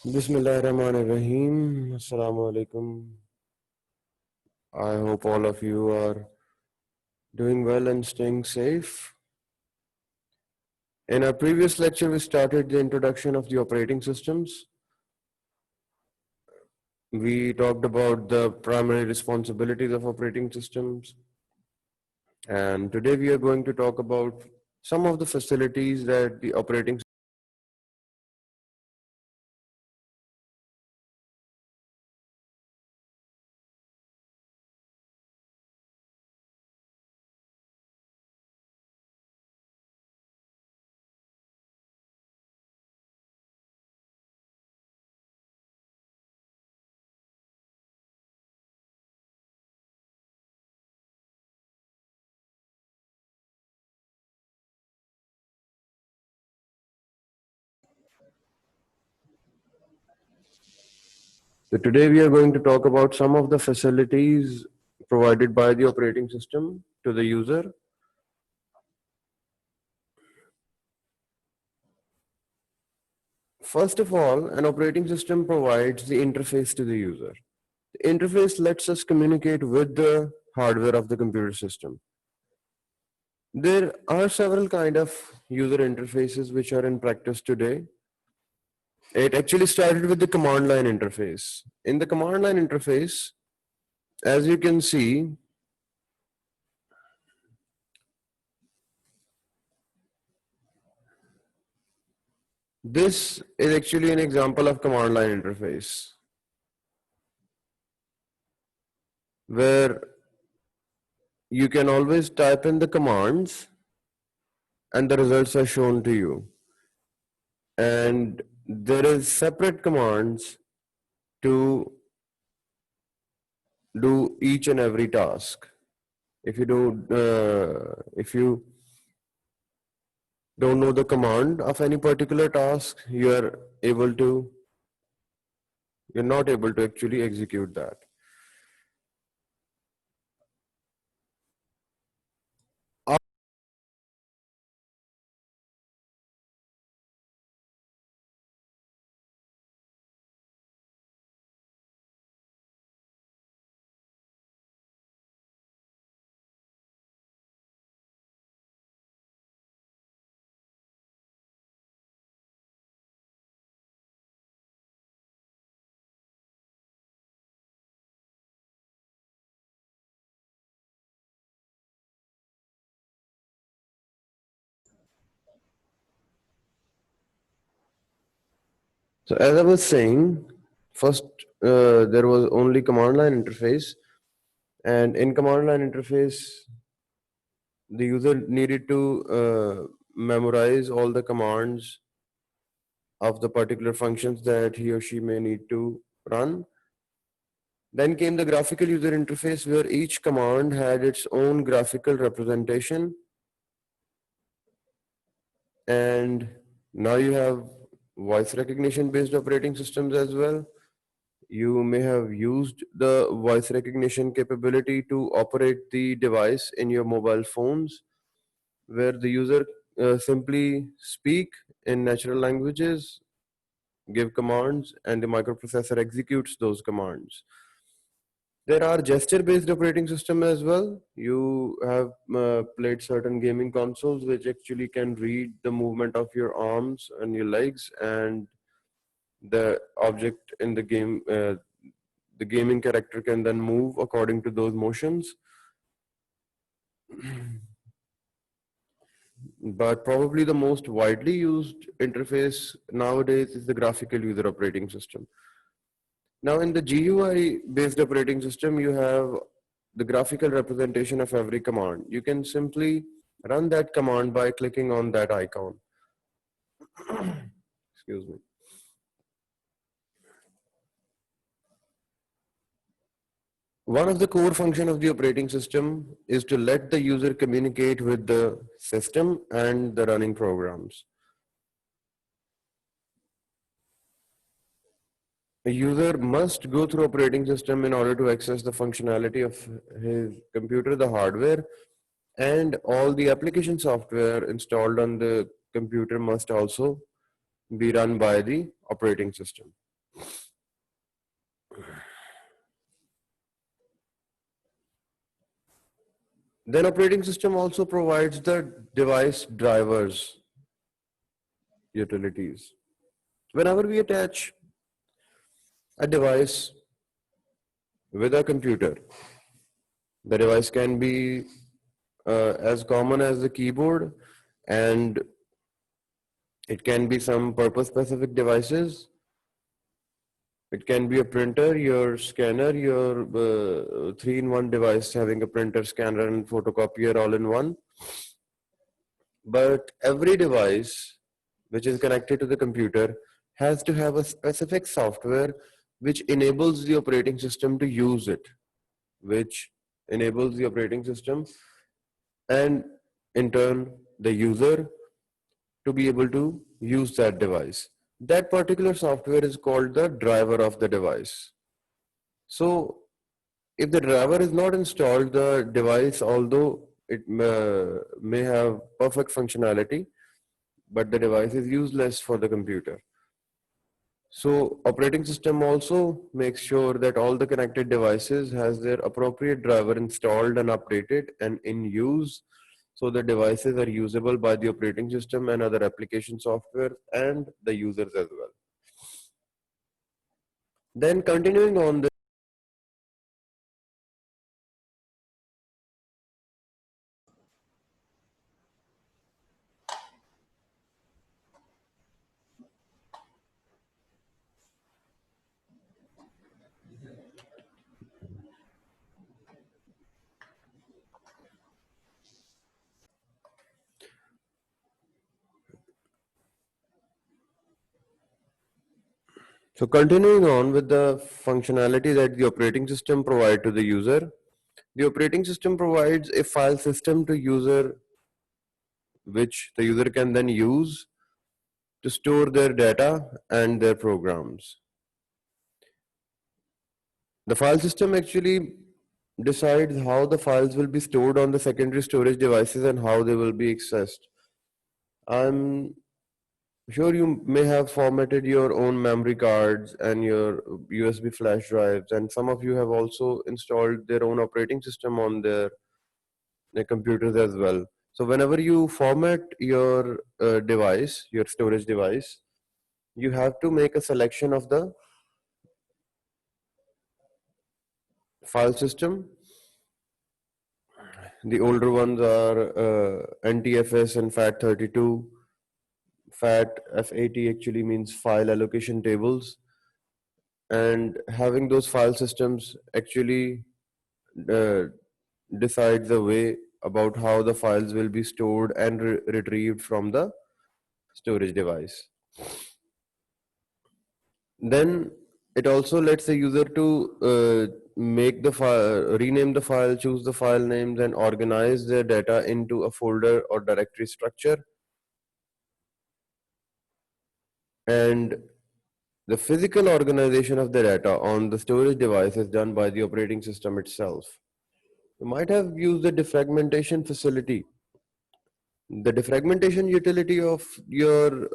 Bismillahirrahmanirrahim. Assalamu alaikum. I hope all of you are doing well and staying safe. In our previous lecture, we started the introduction of the operating systems. We talked about the primary responsibilities of operating systems. And today we are going to talk about some of the facilities that the operating So today we are going to talk about some of the facilities provided by the operating system to the user. First of all, an operating system provides the interface to the user. The interface lets us communicate with the hardware of the computer system. There are several kind of user interfaces which are in practice today. It actually started with the command line interface. In the command line interface, as you can see, this is actually an example of command line interface where you can always type in the commands and the results are shown to you. And there is separate commands to do each and every task. If you don't know the command of any particular task, you're not able to actually execute that. So as I was saying, first there was only command line interface, and in command line interface, the user needed to memorize all the commands of the particular functions that he or she may need to run. Then came the graphical user interface where each command had its own graphical representation. And now you have voice recognition based operating systems as well. You may have used the voice recognition capability to operate the device in your mobile phones, where the user simply speak in natural languages, give commands, and the microprocessor executes those commands. There are gesture-based operating system as well. You have played certain gaming consoles which actually can read the movement of your arms and your legs, and the object in the gaming character can then move according to those motions. But probably the most widely used interface nowadays is the graphical user operating system. Now, in the GUI based operating system, you have the graphical representation of every command. You can simply run that command by clicking on that icon. Excuse me. One of the core functions of the operating system is to let the user communicate with the system and the running programs. A user must go through operating system in order to access the functionality of his computer, the hardware, and all the application software installed on the computer must also be run by the operating system. Then operating system also provides the device drivers utilities. Whenever we attach a device with a computer, the device can be as common as the keyboard, and it can be some purpose specific devices. It can be a printer, your scanner, your three-in-one device having a printer, scanner, and photocopier all in one. But every device which is connected to the computer has to have a specific software which enables the operating system to use it, which enables the operating system and in turn the user to be able to use that device. That particular software is called the driver of the device. So if the driver is not installed, the device, although it may have perfect functionality, but the device is useless for the computer. So operating system also makes sure that all the connected devices has their appropriate driver installed and updated and in use, so the devices are usable by the operating system and other application software and the users as well. Then continuing on the So continuing on with the functionality that the operating system provide to the user, the operating system provides a file system to user which the user can then use to store their data and their programs. The file system actually decides how the files will be stored on the secondary storage devices and how they will be accessed. I'm sure you may have formatted your own memory cards and your USB flash drives, and some of you have also installed their own operating system on their computers as well. So whenever you format your device, your storage device, you have to make a selection of the file system. The older ones are NTFS and FAT32. FAT actually means file allocation tables. And having those file systems actually uh, decide the way about how the files will be stored and retrieved from the storage device. Then it also lets the user to make the file, rename the file, choose the file names, and organize their data into a folder or directory structure. And the physical organization of the data on the storage device is done by the operating system itself. You might have used the defragmentation facility. The defragmentation utility of your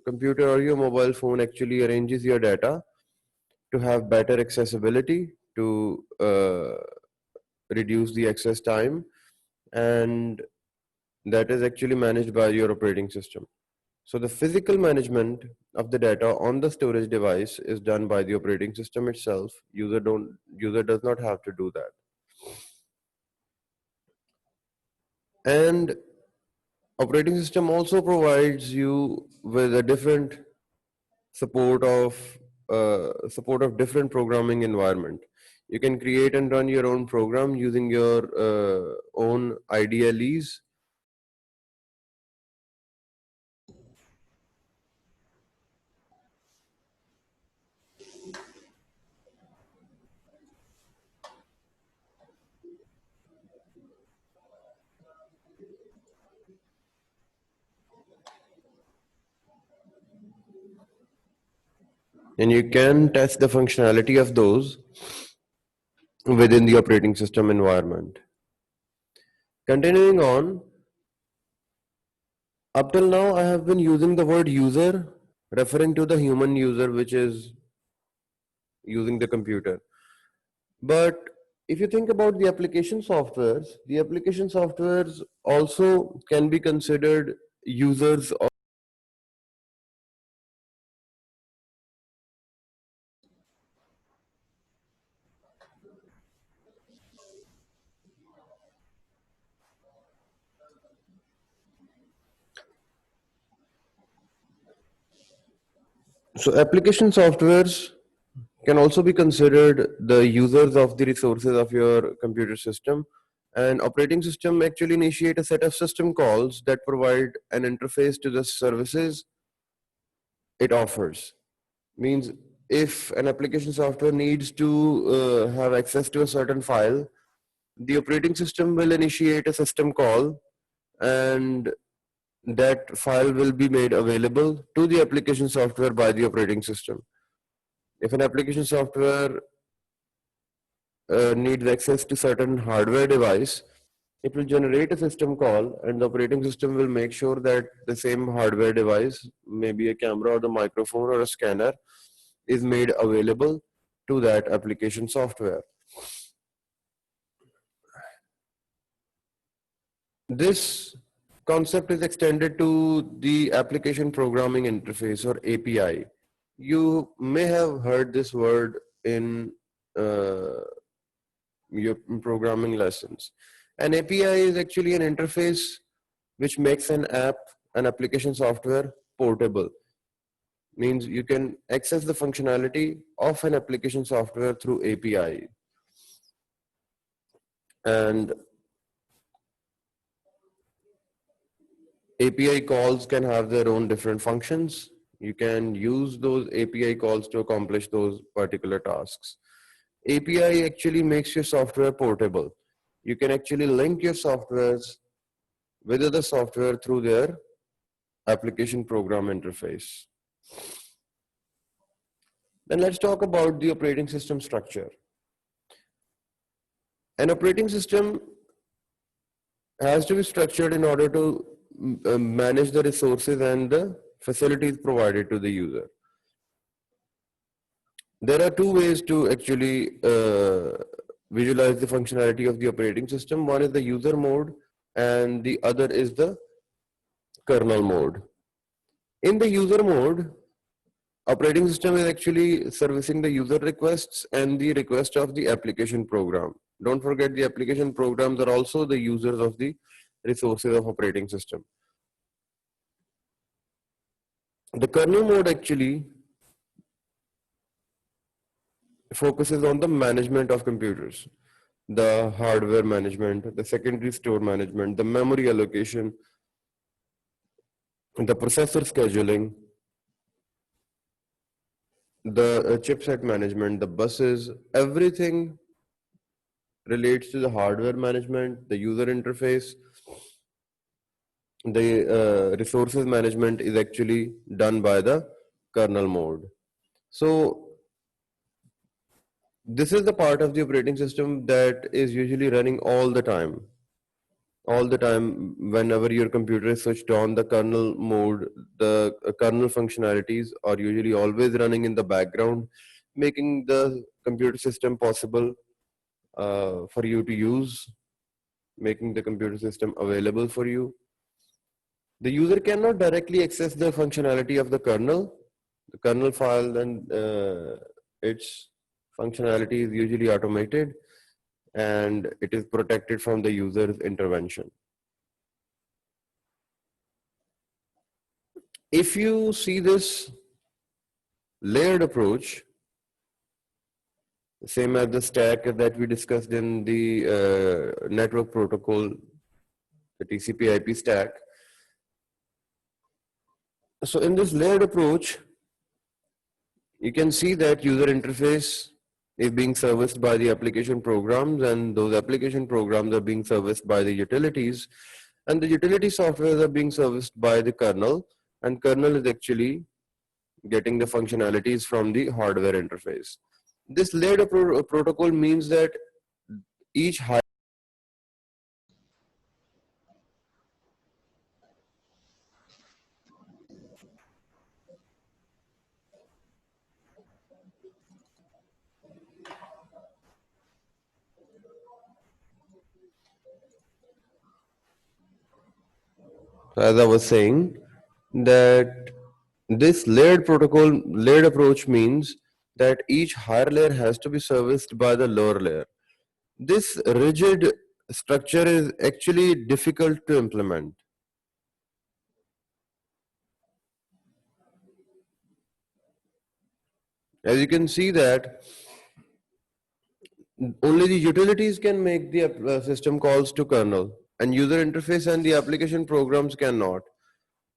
computer or your mobile phone actually arranges your data to have better accessibility, to reduce the access time, and that is actually managed by your operating system. So the physical management of the data on the storage device is done by the operating system itself. User does not have to do that. And operating system also provides you with a different support of different programming environment. You can create and run your own program using your own IDLEs. And you can test the functionality of those within the operating system environment. Continuing on, up till now I have been using the word user referring to the human user, which is using the computer. But if you think about the application softwares also can be considered users of. So application softwares can also be considered the users of the resources of your computer system. And operating system actually initiate a set of system calls that provide an interface to the services it offers. Means if an application software needs to have access to a certain file, the operating system will initiate a system call, and that file will be made available to the application software by the operating system. If an application software needs access to certain hardware device, it will generate a system call, and the operating system will make sure that the same hardware device, maybe a camera or the microphone or a scanner, is made available to that application software. This concept is extended to the application programming interface or API. You may have heard this word in uh, your programming lessons. An API is actually an interface which makes an application software portable. Means you can access the functionality of an application software through API. And API calls can have their own different functions. You can use those API calls to accomplish those particular tasks. API actually makes your software portable. You can actually link your softwares with other software through their application program interface. Then let's talk about the operating system structure. An operating system has to be structured in order to manage the resources and the facilities provided to the user. There are two ways to actually visualize the functionality of the operating system. One is the user mode, and the other is the kernel mode. In the user mode, operating system is actually servicing the user requests and the request of the application program. Don't forget, the application programs are also the users of the resources of operating system. The kernel mode actually focuses on the management of computers, the hardware management, the secondary store management, the memory allocation, the processor scheduling, the chipset management, the buses, everything relates to the hardware management, the user interface. The resources management is actually done by the kernel mode. So this is the part of the operating system that is usually running all the time. Whenever your computer is switched on, the kernel mode, the kernel functionalities are usually always running in the background, making the computer system possible for you to use, making the computer system available for you. The user cannot directly access the functionality of the kernel file, and its functionality is usually automated, and it is protected from the user's intervention. If you see this layered approach, same as the stack that we discussed in the network protocol, the TCP/IP stack. So in this layered approach, you can see that user interface is being serviced by the application programs, and those application programs are being serviced by the utilities, and the utility softwares are being serviced by the kernel, and kernel is actually getting the functionalities from the hardware interface. This layered protocol means that each As I was saying, that this layered approach means that each higher layer has to be serviced by the lower layer. This rigid structure is actually difficult to implement. As you can see that only the utilities can make the system calls to kernel, and user interface and the application programs cannot.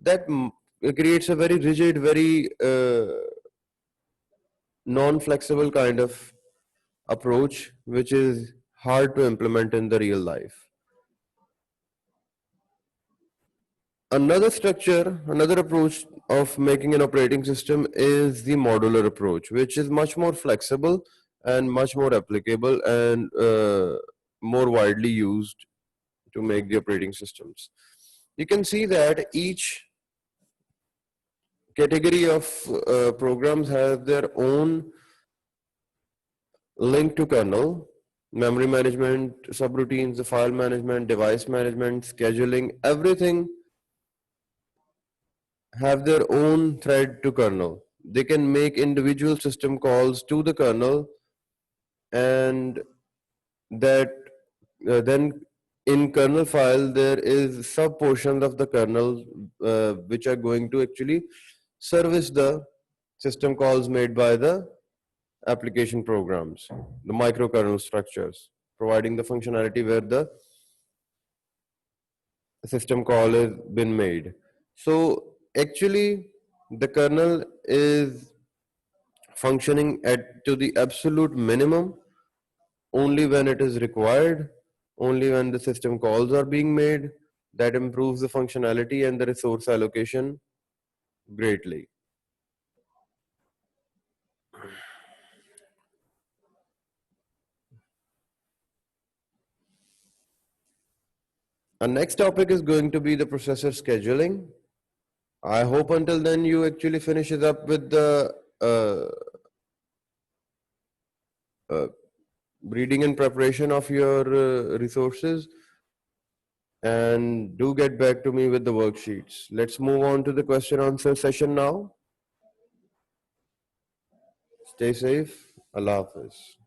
That creates a very rigid, very non-flexible kind of approach, which is hard to implement in the real life. Another approach of making an operating system is the modular approach, which is much more flexible and much more applicable and more widely used to make the operating systems. You can see that each category of programs have their own link to kernel, memory management, subroutines, the file management, device management, scheduling, everything have their own thread to kernel. They can make individual system calls to the kernel, and that then in kernel file there is sub portions of the kernel which are going to actually service the system calls made by the application programs, the microkernel structures, providing the functionality where the system call has been made. So actually, the kernel is functioning at to the absolute minimum only when it is required, only when the system calls are being made. That improves the functionality and the resource allocation greatly. Our next topic is going to be the processor scheduling. I hope until then you actually finish it up with the uh, reading and preparation of your resources, and do get back to me with the worksheets. Let's move on to the question answer session now. Stay safe. Allah Hafiz.